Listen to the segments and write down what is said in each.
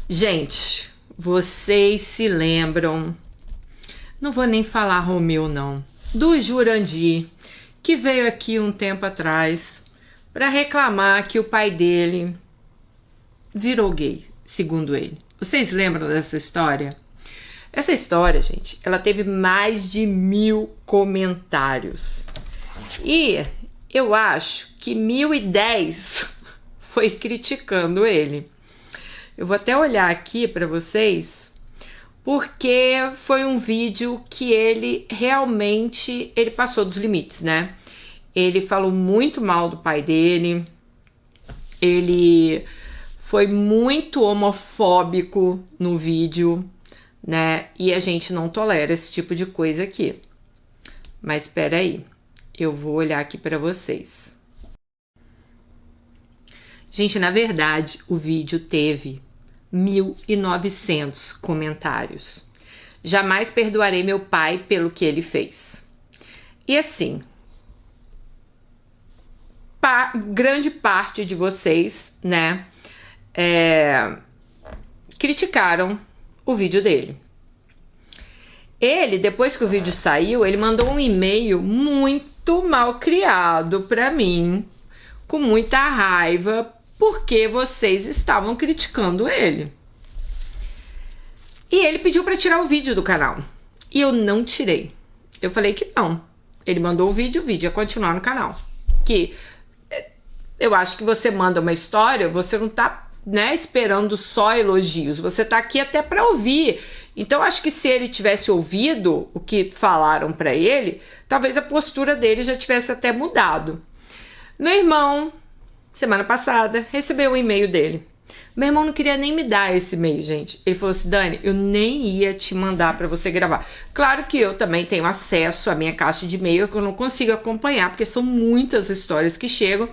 Gente, vocês se lembram, não vou nem falar Romeu não, do Jurandir, que veio aqui um tempo atrás para reclamar que o pai dele virou gay, segundo ele. Vocês lembram dessa história? Essa história, gente, ela teve mais de 1000 comentários. E eu acho que 1010 foi criticando ele. Eu vou até olhar aqui para vocês, porque foi um vídeo que ele realmente passou dos limites, né? Ele falou muito mal do pai dele, ele foi muito homofóbico no vídeo, né? E a gente não tolera esse tipo de coisa aqui. Mas espera aí, eu vou olhar aqui para vocês. Gente, na verdade, o vídeo teve 1900 comentários. Jamais perdoarei meu pai pelo que ele fez. E assim, grande parte de vocês, né, criticaram o vídeo dele. Ele, depois que o vídeo saiu, ele mandou um e-mail muito mal criado para mim, com muita raiva, porque vocês estavam criticando ele. E ele pediu para tirar o vídeo do canal. E eu não tirei. Eu falei que não. Ele mandou o vídeo ia continuar no canal. Que eu acho que você manda uma história, você não tá, né, esperando só elogios. Você tá aqui até para ouvir. Então acho que se ele tivesse ouvido o que falaram para ele, talvez a postura dele já tivesse até mudado. Meu irmão, semana passada, recebeu um e-mail dele. Meu irmão não queria nem me dar esse e-mail, gente. Ele falou assim, Dani, eu nem ia te mandar para você gravar. Claro que eu também tenho acesso à minha caixa de e-mail, que eu não consigo acompanhar, porque são muitas histórias que chegam.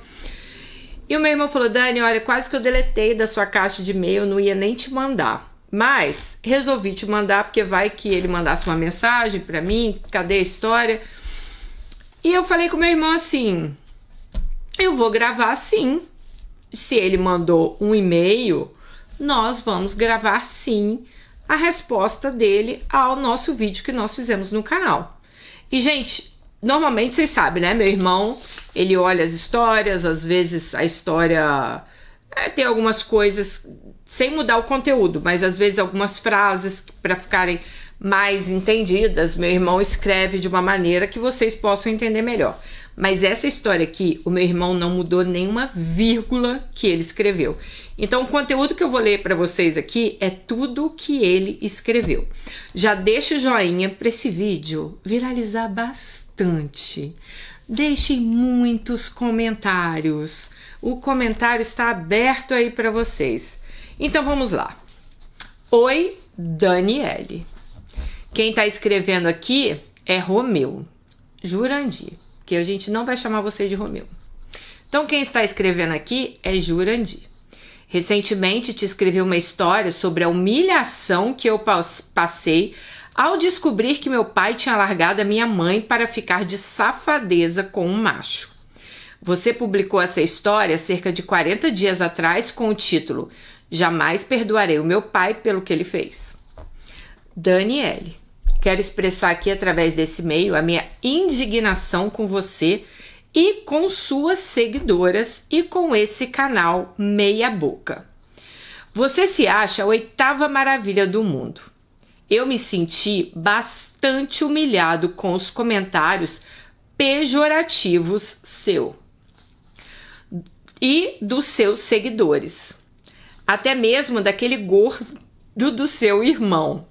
E o meu irmão falou, Dani, olha, quase que eu deletei da sua caixa de e-mail, eu não ia nem te mandar. Mas resolvi te mandar, porque vai que ele mandasse uma mensagem para mim, cadê a história? E eu falei com meu irmão assim, eu vou gravar sim. Se ele mandou um e-mail, nós vamos gravar sim a resposta dele ao nosso vídeo que nós fizemos no canal. E, gente, normalmente vocês sabem, né? Meu irmão, ele olha as histórias, às vezes a história tem algumas coisas sem mudar o conteúdo, mas às vezes algumas frases para ficarem mais entendidas, meu irmão escreve de uma maneira que vocês possam entender melhor. Mas essa história aqui, o meu irmão não mudou nenhuma vírgula que ele escreveu. Então, o conteúdo que eu vou ler para vocês aqui é tudo que ele escreveu. Já deixa o joinha para esse vídeo viralizar bastante. Deixem muitos comentários. O comentário está aberto aí para vocês. Então, vamos lá. Oi, Daniele. Quem está escrevendo aqui é Romeu. Jurandir. Que a gente não vai chamar você de Romeu. Então, quem está escrevendo aqui é Jurandir. Recentemente te escrevi uma história sobre a humilhação que eu passei ao descobrir que meu pai tinha largado a minha mãe para ficar de safadeza com um macho. Você publicou essa história cerca de 40 dias atrás com o título Jamais perdoarei o meu pai pelo que ele fez. Daniele. Quero expressar aqui através desse e-mail a minha indignação com você e com suas seguidoras e com esse canal Meia Boca. Você se acha a 8ª maravilha do mundo. Eu me senti bastante humilhado com os comentários pejorativos seu e dos seus seguidores. Até mesmo daquele gordo do seu irmão.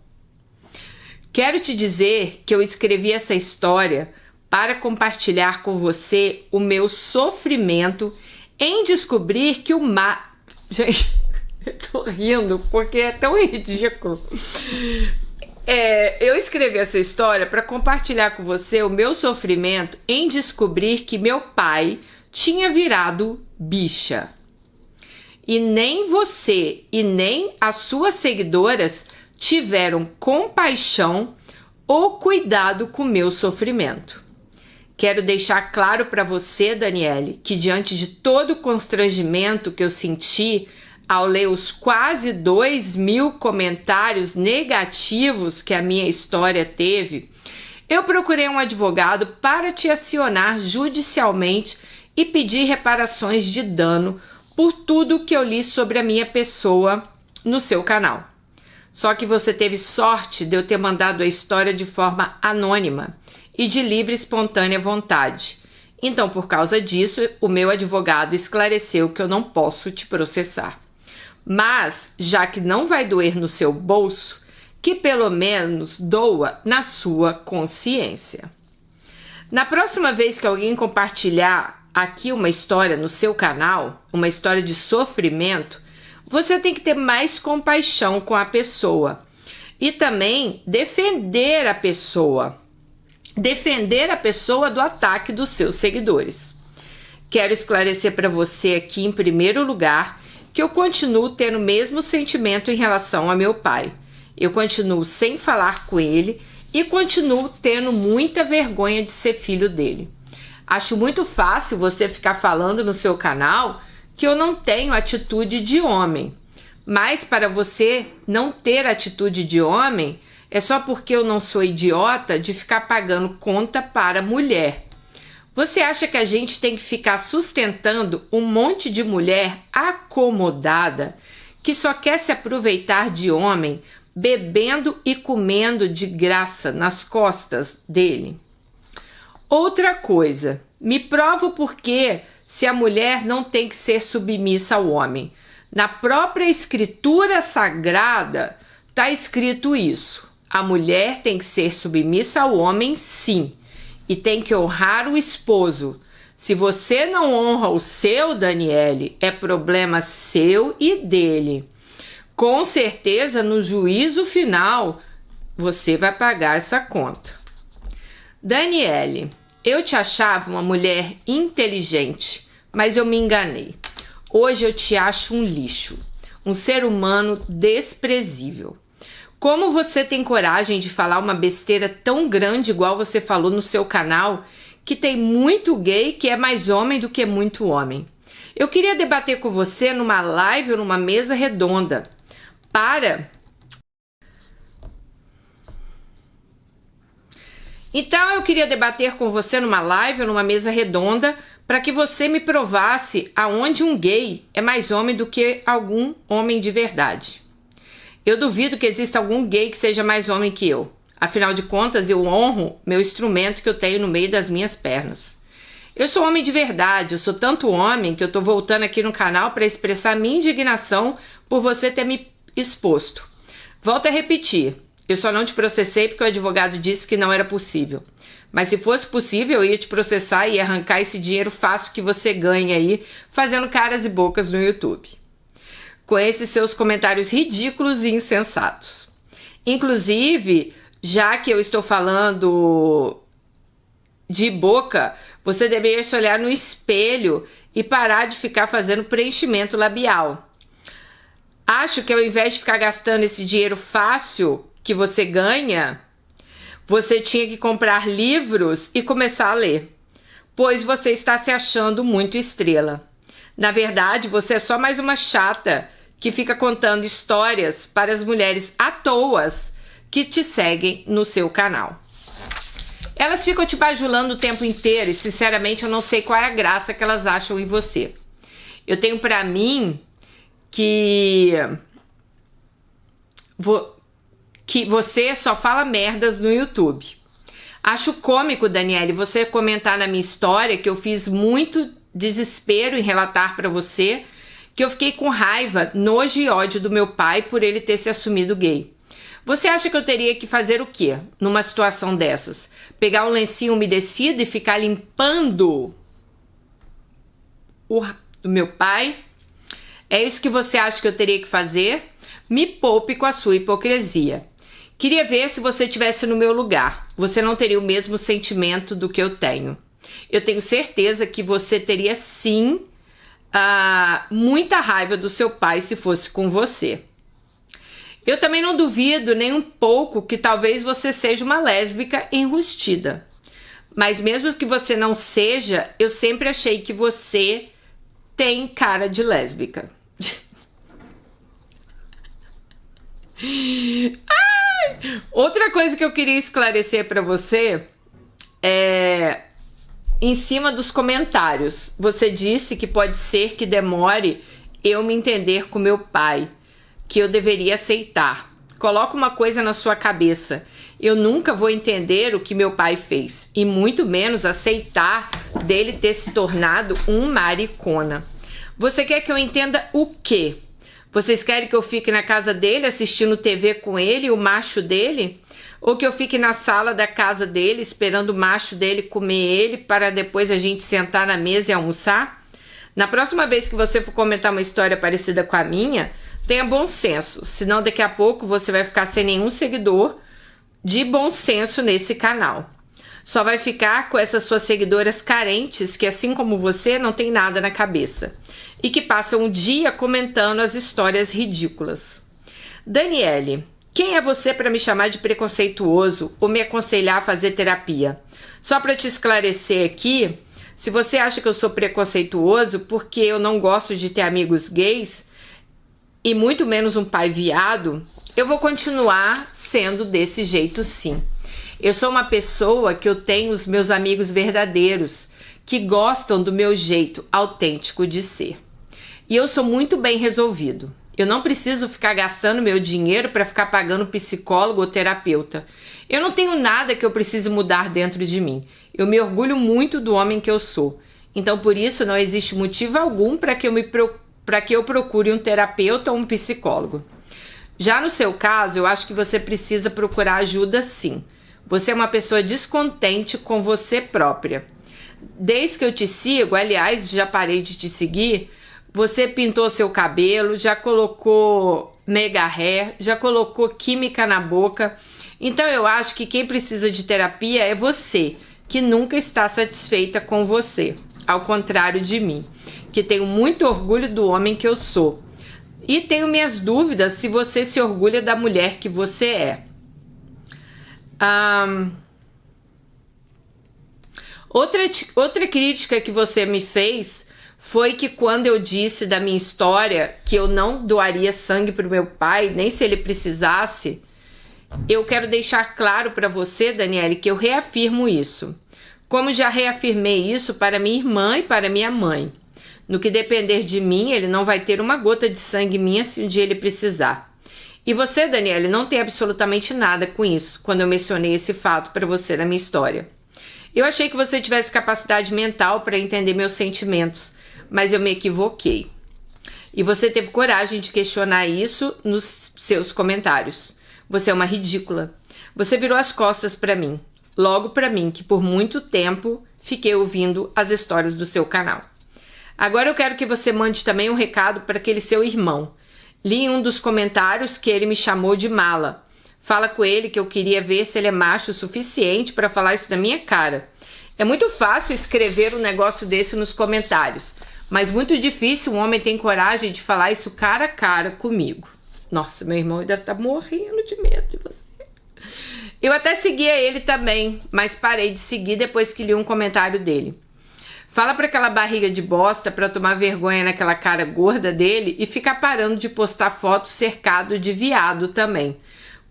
Quero te dizer que eu escrevi essa história para compartilhar com você o meu sofrimento em descobrir que o Gente, eu tô rindo porque é tão ridículo. Eu escrevi essa história para compartilhar com você o meu sofrimento em descobrir que meu pai tinha virado bicha. E nem você e nem as suas seguidoras tiveram compaixão ou cuidado com meu sofrimento. Quero deixar claro para você, Daniele, que diante de todo o constrangimento que eu senti ao ler os quase 2.000 comentários negativos que a minha história teve, eu procurei um advogado para te acionar judicialmente e pedir reparações de dano por tudo que eu li sobre a minha pessoa no seu canal. Só que você teve sorte de eu ter mandado a história de forma anônima e de livre e espontânea vontade. Então, por causa disso, o meu advogado esclareceu que eu não posso te processar. Mas, já que não vai doer no seu bolso, que pelo menos doa na sua consciência. Na próxima vez que alguém compartilhar aqui uma história no seu canal, uma história de sofrimento, você tem que ter mais compaixão com a pessoa e também defender a pessoa do ataque dos seus seguidores. Quero esclarecer para você aqui, em primeiro lugar, que eu continuo tendo o mesmo sentimento em relação a meu pai. Eu continuo sem falar com ele e continuo tendo muita vergonha de ser filho dele. Acho muito fácil você ficar falando no seu canal que eu não tenho atitude de homem. Mas para você não ter atitude de homem, é só porque eu não sou idiota de ficar pagando conta para mulher. Você acha que a gente tem que ficar sustentando um monte de mulher acomodada que só quer se aproveitar de homem, bebendo e comendo de graça nas costas dele? Outra coisa, me prova o porquê se a mulher não tem que ser submissa ao homem. Na própria escritura sagrada está escrito isso. A mulher tem que ser submissa ao homem, sim, e tem que honrar o esposo. Se você não honra o seu, Daniele, é problema seu e dele. Com certeza, no juízo final, você vai pagar essa conta. Daniele, eu te achava uma mulher inteligente, mas eu me enganei. Hoje eu te acho um lixo, um ser humano desprezível. Como você tem coragem de falar uma besteira tão grande igual você falou no seu canal, que tem muito gay que é mais homem do que muito homem? Eu queria debater com você numa live ou numa mesa redonda. Então eu queria debater com você numa live ou numa mesa redonda para que você me provasse aonde um gay é mais homem do que algum homem de verdade. Eu duvido que exista algum gay que seja mais homem que eu. Afinal de contas, eu honro meu instrumento que eu tenho no meio das minhas pernas. Eu sou homem de verdade, eu sou tanto homem que eu tô voltando aqui no canal para expressar minha indignação por você ter me exposto. Volto a repetir, eu só não te processei porque o advogado disse que não era possível. Mas se fosse possível, eu ia te processar e arrancar esse dinheiro fácil que você ganha aí fazendo caras e bocas no YouTube. Com esses seus comentários ridículos e insensatos. Inclusive, já que eu estou falando de boca, você deveria se olhar no espelho e parar de ficar fazendo preenchimento labial. Acho que ao invés de ficar gastando esse dinheiro fácil que você ganha, você tinha que comprar livros e começar a ler, pois você está se achando muito estrela. Na verdade, você é só mais uma chata que fica contando histórias para as mulheres à toa que te seguem no seu canal. Elas ficam te bajulando o tempo inteiro e, sinceramente, eu não sei qual é a graça que elas acham em você. Eu tenho pra mim que você só fala merdas no YouTube. Acho cômico, Daniele, você comentar na minha história que eu fiz muito desespero em relatar pra você que eu fiquei com raiva, nojo e ódio do meu pai por ele ter se assumido gay. Você acha que eu teria que fazer o quê numa situação dessas? Pegar um lencinho umedecido e ficar limpando o do meu pai? É isso que você acha que eu teria que fazer? Me poupe com a sua hipocrisia. Queria ver se você estivesse no meu lugar. Você não teria o mesmo sentimento do que eu tenho. Eu tenho certeza que você teria sim muita raiva do seu pai se fosse com você. Eu também não duvido nem um pouco que talvez você seja uma lésbica enrustida. Mas mesmo que você não seja, eu sempre achei que você tem cara de lésbica. Outra coisa que eu queria esclarecer pra você é em cima dos comentários. Você disse que pode ser que demore eu me entender com meu pai, que eu deveria aceitar. Coloca uma coisa na sua cabeça. Eu nunca vou entender o que meu pai fez, e muito menos aceitar dele ter se tornado um maricona. Você quer que eu entenda o quê? Vocês querem que eu fique na casa dele assistindo TV com ele, o macho dele? Ou que eu fique na sala da casa dele esperando o macho dele comer ele para depois a gente sentar na mesa e almoçar? Na próxima vez que você for comentar uma história parecida com a minha, tenha bom senso, senão daqui a pouco você vai ficar sem nenhum seguidor de bom senso nesse canal. Só vai ficar com essas suas seguidoras carentes que, assim como você, não tem nada na cabeça e que passam o dia comentando as histórias ridículas. Daniele, quem é você para me chamar de preconceituoso ou me aconselhar a fazer terapia? Só para te esclarecer aqui, se você acha que eu sou preconceituoso porque eu não gosto de ter amigos gays e muito menos um pai viado, eu vou continuar sendo desse jeito sim. Eu sou uma pessoa que eu tenho os meus amigos verdadeiros, que gostam do meu jeito autêntico de ser. E eu sou muito bem resolvido. Eu não preciso ficar gastando meu dinheiro para ficar pagando psicólogo ou terapeuta. Eu não tenho nada que eu precise mudar dentro de mim. Eu me orgulho muito do homem que eu sou. Então, por isso, não existe motivo algum para que eu procure um terapeuta ou um psicólogo. Já no seu caso, eu acho que você precisa procurar ajuda sim. Você é uma pessoa descontente com você própria. Desde que eu te sigo, aliás, já parei de te seguir, você pintou seu cabelo, já colocou mega hair, já colocou química na boca. Então eu acho que quem precisa de terapia é você, que nunca está satisfeita com você. Ao contrário de mim, que tenho muito orgulho do homem que eu sou. E tenho minhas dúvidas se você se orgulha da mulher que você é. Outra crítica que você me fez foi que quando eu disse da minha história que eu não doaria sangue para o meu pai, nem se ele precisasse, eu quero deixar claro para você, Daniele, que eu reafirmo isso. Como já reafirmei isso para minha irmã e para minha mãe. No que depender de mim, ele não vai ter uma gota de sangue minha se um dia ele precisar. E você, Daniele, não tem absolutamente nada com isso, quando eu mencionei esse fato para você na minha história. Eu achei que você tivesse capacidade mental para entender meus sentimentos, mas eu me equivoquei. E você teve coragem de questionar isso nos seus comentários. Você é uma ridícula. Você virou as costas para mim. Logo para mim, que por muito tempo fiquei ouvindo as histórias do seu canal. Agora eu quero que você mande também um recado para aquele seu irmão. Li em um dos comentários que ele me chamou de mala. Fala com ele que eu queria ver se ele é macho o suficiente para falar isso na minha cara. É muito fácil escrever um negócio desse nos comentários, mas muito difícil um homem ter coragem de falar isso cara a cara comigo. Nossa, meu irmão deve estar morrendo de medo de você. Eu até seguia ele também, mas parei de seguir depois que li um comentário dele. Fala pra aquela barriga de bosta pra tomar vergonha naquela cara gorda dele e ficar parando de postar fotos cercado de viado também.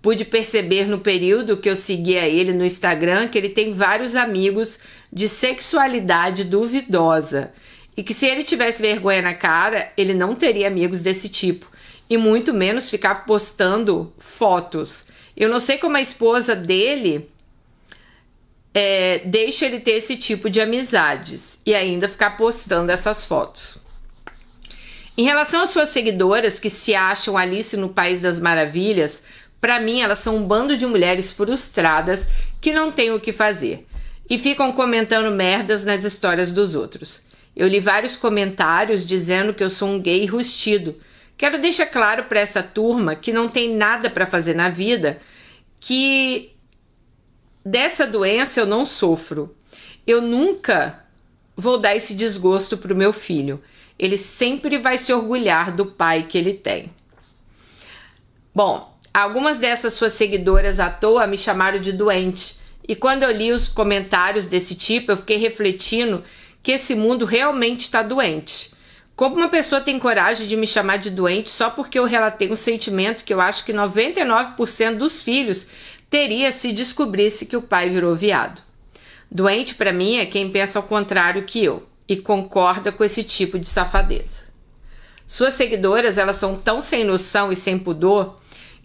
Pude perceber no período que eu seguia ele no Instagram que ele tem vários amigos de sexualidade duvidosa. E que se ele tivesse vergonha na cara, ele não teria amigos desse tipo. E muito menos ficar postando fotos. Eu não sei como a esposa dele deixa ele ter esse tipo de amizades e ainda ficar postando essas fotos. Em relação às suas seguidoras que se acham Alice no País das Maravilhas, para mim elas são um bando de mulheres frustradas que não têm o que fazer e ficam comentando merdas nas histórias dos outros. Eu li vários comentários dizendo que eu sou um gay rustido. Quero deixar claro para essa turma que não tem nada para fazer na vida, que dessa doença eu não sofro. Eu nunca vou dar esse desgosto pro meu filho. Ele sempre vai se orgulhar do pai que ele tem. Bom, algumas dessas suas seguidoras à toa me chamaram de doente. E quando eu li os comentários desse tipo, eu fiquei refletindo que esse mundo realmente está doente. Como uma pessoa tem coragem de me chamar de doente só porque eu relatei um sentimento que eu acho que 99% dos filhos teria se descobrisse que o pai virou viado? Doente pra mim é quem pensa ao contrário que eu e concorda com esse tipo de safadeza. Suas seguidoras, elas são tão sem noção e sem pudor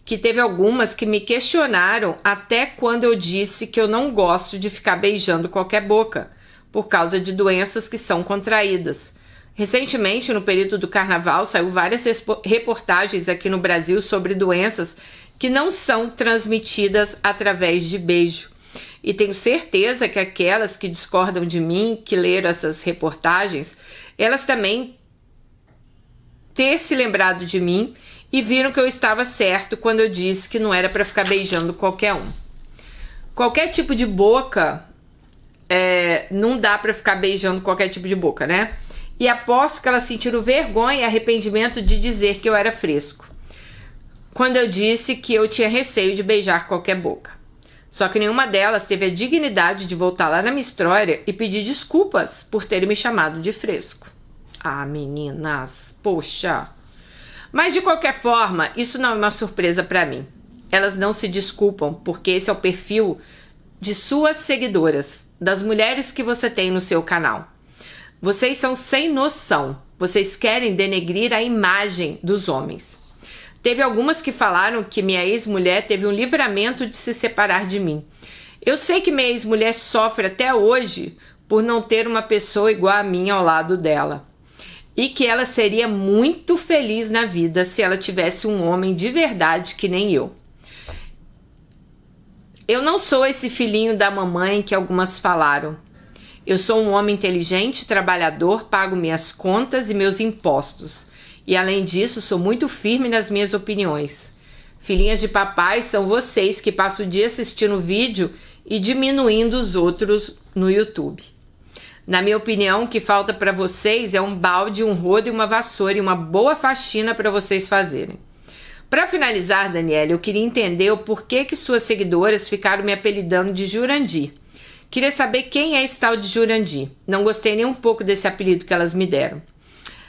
que teve algumas que me questionaram até quando eu disse que eu não gosto de ficar beijando qualquer boca, por causa de doenças que são contraídas. Recentemente, no período do carnaval, saiu várias reportagens aqui no Brasil sobre doenças que não são transmitidas através de beijo. E tenho certeza que aquelas que discordam de mim, que leram essas reportagens, elas também ter se lembrado de mim e viram que eu estava certo quando eu disse que não era para ficar beijando qualquer um. Qualquer tipo de boca, não dá para ficar beijando qualquer tipo de boca, né? E aposto que elas sentiram vergonha e arrependimento de dizer que eu era fresco, quando eu disse que eu tinha receio de beijar qualquer boca. Só que nenhuma delas teve a dignidade de voltar lá na minha história e pedir desculpas por terem me chamado de fresco. Ah, meninas, poxa. Mas de qualquer forma, isso não é uma surpresa para mim. Elas não se desculpam, porque esse é o perfil de suas seguidoras, das mulheres que você tem no seu canal. Vocês são sem noção. Vocês querem denegrir a imagem dos homens. Teve algumas que falaram que minha ex-mulher teve um livramento de se separar de mim. Eu sei que minha ex-mulher sofre até hoje por não ter uma pessoa igual a mim ao lado dela. E que ela seria muito feliz na vida se ela tivesse um homem de verdade que nem eu. Eu não sou esse filhinho da mamãe que algumas falaram. Eu sou um homem inteligente, trabalhador, pago minhas contas e meus impostos. E além disso, sou muito firme nas minhas opiniões. Filhinhas de papai são vocês que passam o dia assistindo vídeo e diminuindo os outros no YouTube. Na minha opinião, o que falta para vocês é um balde, um rodo e uma vassoura e uma boa faxina para vocês fazerem. Para finalizar, Daniela, eu queria entender o porquê que suas seguidoras ficaram me apelidando de Jurandir. Queria saber quem é esse tal de Jurandir. Não gostei nem um pouco desse apelido que elas me deram.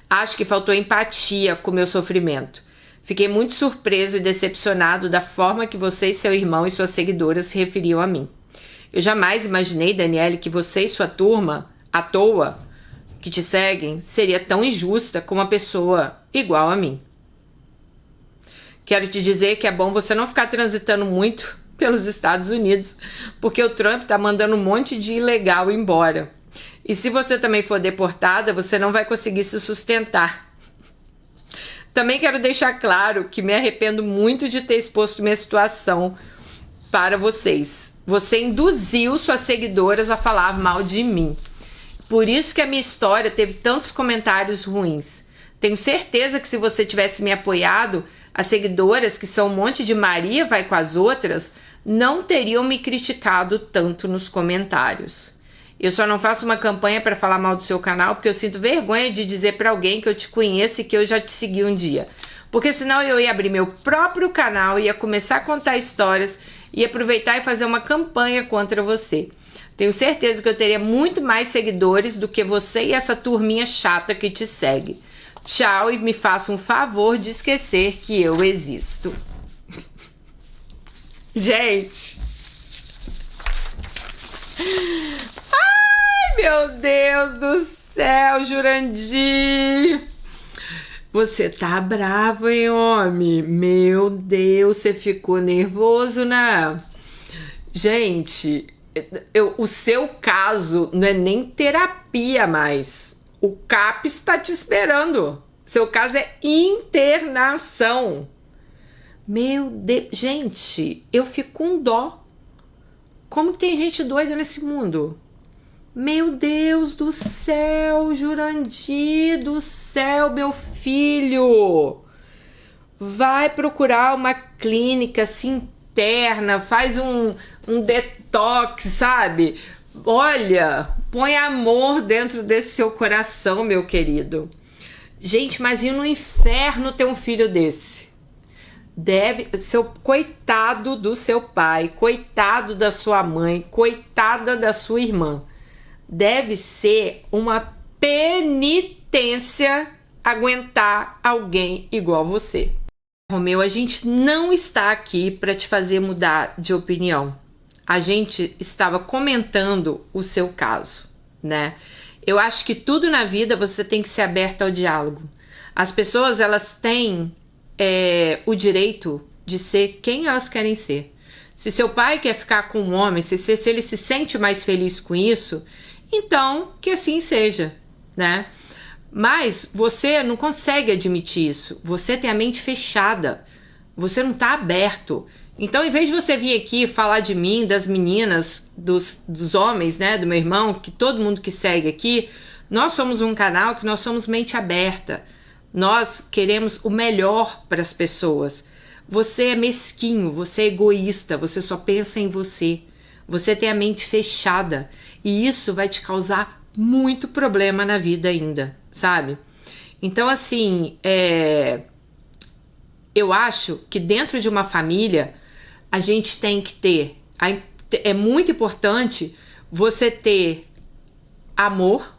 Acho que faltou empatia com o meu sofrimento. Fiquei muito surpreso e decepcionado da forma que você, seu irmão e suas seguidoras se referiam a mim. Eu jamais imaginei, Daniele, que você e sua turma, à toa, que te seguem, seria tão injusta com uma pessoa igual a mim. Quero te dizer que é bom você não ficar transitando muito pelos Estados Unidos, porque o Trump tá mandando um monte de ilegal embora. E se você também for deportada, você não vai conseguir se sustentar. Também quero deixar claro que me arrependo muito de ter exposto minha situação para vocês. Você induziu suas seguidoras a falar mal de mim. Por isso que a minha história teve tantos comentários ruins. Tenho certeza que se você tivesse me apoiado, as seguidoras, que são um monte de Maria vai com as outras, não teriam me criticado tanto nos comentários. Eu só não faço uma campanha para falar mal do seu canal porque eu sinto vergonha de dizer para alguém que eu te conheço e que eu já te segui um dia. Porque senão eu ia abrir meu próprio canal, ia começar a contar histórias e aproveitar e fazer uma campanha contra você. Tenho certeza que eu teria muito mais seguidores do que você e essa turminha chata que te segue. Tchau e me faça um favor de esquecer que eu existo. Gente. Ai, meu Deus do céu, Jurandir. Você tá bravo, hein, homem? Meu Deus, você ficou nervoso, né? Gente, o seu caso não é nem terapia mais. O CAPS está te esperando. Seu caso é internação. Meu Deus. Gente, eu fico com dó. Como que tem gente doida nesse mundo? Meu Deus do céu, Jurandir do céu, meu filho. Vai procurar uma clínica, se interna, faz um detox, sabe? Olha, põe amor dentro desse seu coração, meu querido. Gente, mas e no inferno ter um filho desse? Coitado do seu pai, coitado da sua mãe, coitada da sua irmã. Deve ser uma penitência aguentar alguém igual você. Romeu, a gente não está aqui para te fazer mudar de opinião. A gente estava comentando o seu caso, né? Eu acho que tudo na vida você tem que ser aberto ao diálogo. As pessoas, elas têm o direito de ser quem elas querem ser. Se seu pai quer ficar com um homem, se ele se sente mais feliz com isso, então que assim seja, né? Mas você não consegue admitir isso. Você tem a mente fechada. Você não está aberto. Então, em vez de você vir aqui falar de mim, das meninas, dos homens, né, do meu irmão, que todo mundo que segue aqui, nós somos um canal que nós somos mente aberta. Nós queremos o melhor para as pessoas. Você é mesquinho, você é egoísta, você só pensa em você. Você tem a mente fechada e isso vai te causar muito problema na vida ainda, sabe? Então, assim, eu acho que dentro de uma família a gente tem que ter, é muito importante você ter amor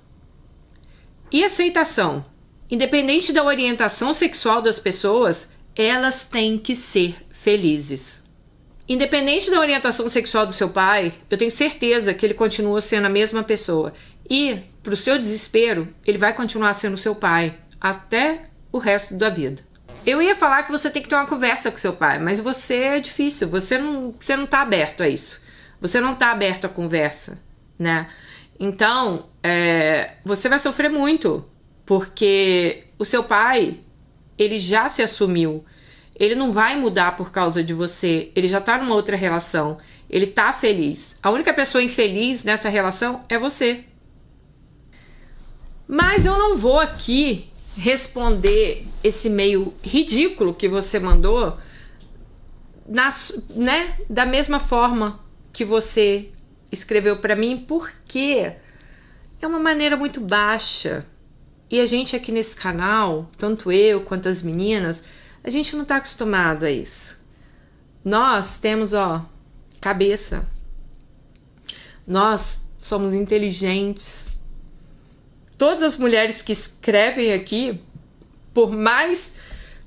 e aceitação. Independente da orientação sexual das pessoas, elas têm que ser felizes. Independente da orientação sexual do seu pai, eu tenho certeza que ele continua sendo a mesma pessoa. E, pro seu desespero, ele vai continuar sendo seu pai até o resto da vida. Eu ia falar que você tem que ter uma conversa com seu pai, mas você é difícil, você não tá aberto a isso. Você não tá aberto à conversa, né? Então, você vai sofrer muito, porque o seu pai, ele já se assumiu. Ele não vai mudar por causa de você. Ele já tá numa outra relação. Ele tá feliz. A única pessoa infeliz nessa relação é você. Mas eu não vou aqui responder esse meio ridículo que você mandou da mesma forma que você escreveu pra mim, porque é uma maneira muito baixa. E a gente aqui nesse canal, tanto eu quanto as meninas, a gente não tá acostumado a isso. Nós temos, cabeça. Nós somos inteligentes. Todas as mulheres que escrevem aqui, por mais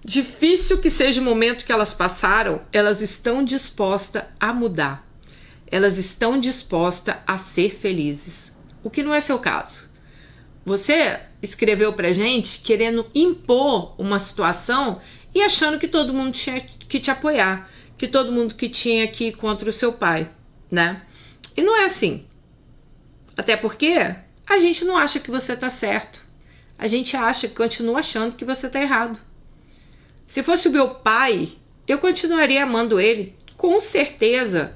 difícil que seja o momento que elas passaram, elas estão dispostas a mudar. Elas estão dispostas a ser felizes. O que não é seu caso. Você escreveu pra gente querendo impor uma situação e achando que todo mundo tinha que te apoiar, que todo mundo que tinha que ir contra o seu pai, né? E não é assim. Até porque a gente não acha que você tá certo. A gente continua achando que você tá errado. Se fosse o meu pai, eu continuaria amando ele, com certeza,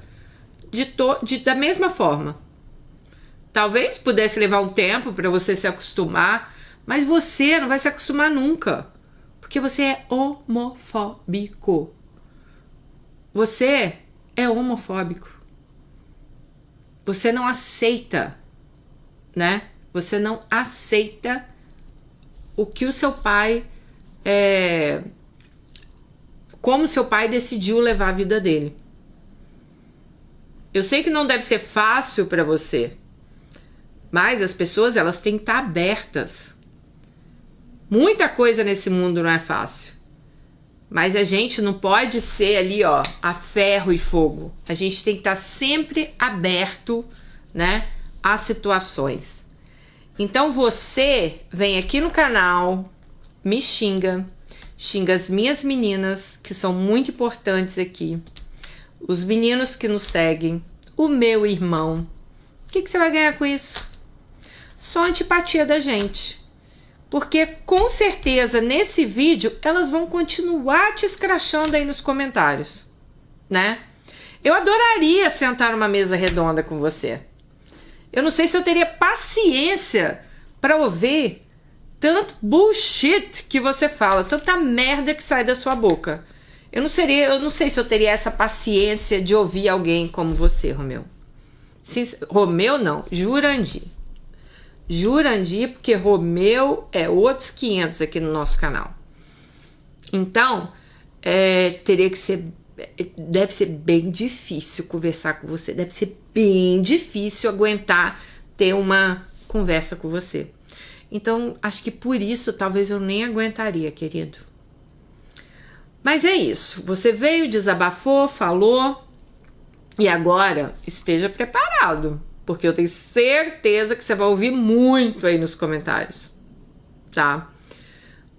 da mesma forma. Talvez pudesse levar um tempo para você se acostumar, mas você não vai se acostumar nunca. Porque você é homofóbico. Você é homofóbico. Você não aceita, né? Você não aceita o que o seu pai como seu pai decidiu levar a vida dele. Eu sei que não deve ser fácil para você, mas as pessoas, elas têm que estar abertas. Muita coisa nesse mundo não é fácil. Mas a gente não pode ser ali, a ferro e fogo. A gente tem que estar sempre aberto, né, às situações. Então você vem aqui no canal, me xinga as minhas meninas, que são muito importantes aqui, os meninos que nos seguem, o meu irmão. O que você vai ganhar com isso? Só antipatia da gente. Porque com certeza nesse vídeo elas vão continuar te escrachando aí nos comentários, né? Eu adoraria sentar numa mesa redonda com você. Eu não sei se eu teria paciência para ouvir tanto bullshit que você fala, tanta merda que sai da sua boca. Eu não sei se eu teria essa paciência de ouvir alguém como você, Romeu. Romeu não, Jurandir. Jurandir, porque Romeu é outros 500 aqui no nosso canal. Então, deve ser bem difícil conversar com você. Deve ser bem difícil aguentar ter uma conversa com você. Então, acho que por isso talvez eu nem aguentaria, querido. Mas é isso. Você veio, desabafou, falou. E agora, esteja preparado. Porque eu tenho certeza que você vai ouvir muito aí nos comentários. Tá?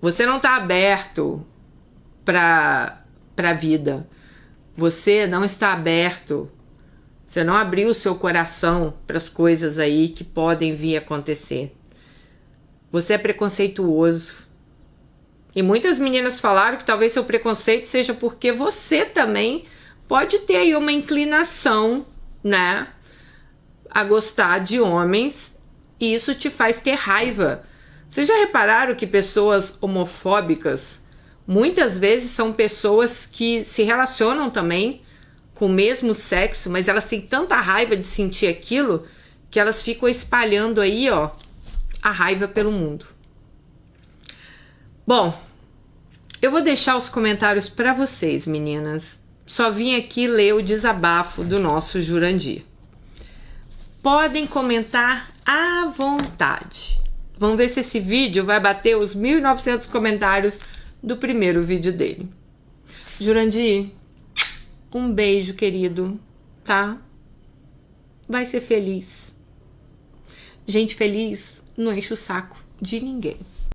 Você não tá aberto pra vida. Você não está aberto. Você não abriu o seu coração para as coisas aí que podem vir a acontecer. Você é preconceituoso. E muitas meninas falaram que talvez seu preconceito seja porque você também pode ter aí uma inclinação, né, a gostar de homens, e isso te faz ter raiva. Vocês já repararam que pessoas homofóbicas muitas vezes são pessoas que se relacionam também com o mesmo sexo, mas elas têm tanta raiva de sentir aquilo que elas ficam espalhando aí, ó, a raiva pelo mundo. Bom, eu vou deixar os comentários para vocês, meninas. Só vim aqui ler o desabafo do nosso Jurandir. Podem comentar à vontade. Vamos ver se esse vídeo vai bater os 1.900 comentários do primeiro vídeo dele. Jurandir, um beijo, querido, tá? Vai ser feliz. Gente feliz não enche o saco de ninguém.